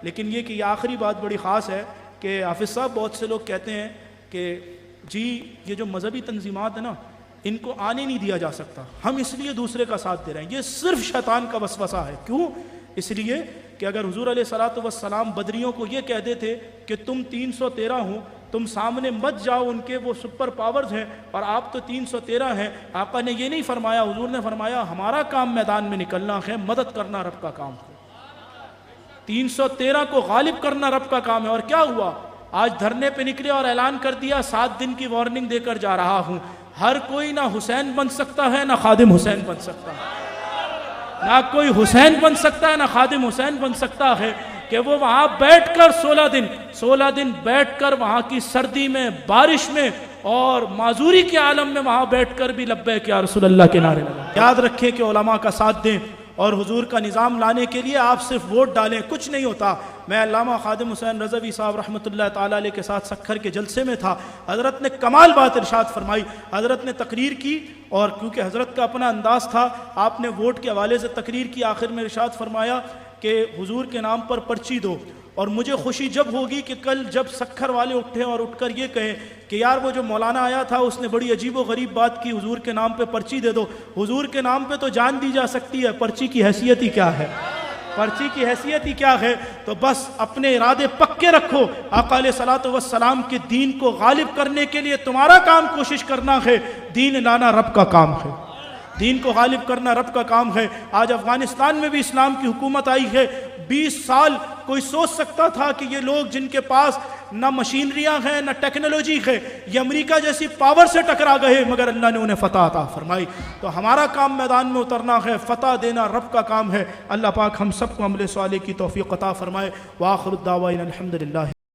لیکن یہ کہ یہ آخری بات بڑی خاص ہے کہ حافظ صاحب بہت سے لوگ کہتے ہیں کہ جی یہ جو مذہبی تنظیمات ہیں نا ان کو آنے نہیں دیا جا سکتا، ہم اس لیے دوسرے کا ساتھ دے رہے ہیں۔ یہ صرف شیطان کا وسوسہ ہے۔ کیوں؟ اس لیے کہ اگر حضور علیہ الصلوۃ والسلام بدریوں کو یہ کہہ دیتے کہ تم 313 ہو، تم سامنے مت جاؤ، ان کے وہ سپر پاورز ہیں اور آپ تو 313 ہیں، آقا نے یہ نہیں فرمایا، حضور نے فرمایا ہمارا کام میدان میں نکلنا ہے، مدد کرنا رب کا کام ہے، 313 کو غالب کرنا رب کا کام ہے۔ اور کیا ہوا؟ آج دھرنے پہ نکلے اور اعلان کر دیا 7 دن کی وارننگ دے کر جا رہا ہوں۔ ہر کوئی نہ حسین بن سکتا ہے نہ خادم حسین بن سکتا ہے، نہ کوئی حسین بن سکتا ہے نہ خادم حسین بن سکتا ہے کہ وہ وہاں بیٹھ کر 16 دن بیٹھ کر وہاں کی سردی میں، بارش میں اور معذوری کے عالم میں وہاں بیٹھ کر بھی لبیک یا رسول اللہ کے نعرے لگائیں۔ یاد رکھیں کہ علماء کا ساتھ دیں اور حضور کا نظام لانے کے لیے آپ صرف ووٹ ڈالیں، کچھ نہیں ہوتا۔ میں علامہ خادم حسین رضوی صاحب رحمۃ اللہ تعالیٰ علیہ کے ساتھ سکھر کے جلسے میں تھا، حضرت نے کمال بات ارشاد فرمائی۔ حضرت نے تقریر کی اور کیونکہ حضرت کا اپنا انداز تھا، آپ نے ووٹ کے حوالے سے تقریر کی، آخر میں ارشاد فرمایا کہ حضور کے نام پر پرچی دو، اور مجھے خوشی جب ہوگی کہ کل جب سکھر والے اٹھیں اور اٹھ کر یہ کہیں کہ یار وہ جو مولانا آیا تھا اس نے بڑی عجیب و غریب بات کی، حضور کے نام پہ پرچی دے دو۔ حضور کے نام پہ تو جان دی جا سکتی ہے، پرچی کی حیثیت ہی کیا ہے؟ پرچی کی حیثیت ہی کیا ہے؟ تو بس اپنے ارادے پکے رکھو، آقا علیہ الصلوۃ والسلام کے دین کو غالب کرنے کے لیے تمہارا کام کوشش کرنا ہے، دین لانا رب کا کام ہے، دین کو غالب کرنا رب کا کام ہے۔ آج افغانستان میں بھی اسلام کی حکومت آئی ہے۔ 20 سال کوئی سوچ سکتا تھا کہ یہ لوگ جن کے پاس نہ مشینریاں ہیں نہ ٹیکنالوجی ہے، یہ امریکہ جیسی پاور سے ٹکرا گئے، مگر اللہ نے انہیں فتح عطا فرمائی۔ تو ہمارا کام میدان میں اترنا ہے، فتح دینا رب کا کام ہے۔ اللہ پاک ہم سب کو عمل صالح کی توفیق عطا فرمائے۔ وآخر الدعوانا الحمدللہ۔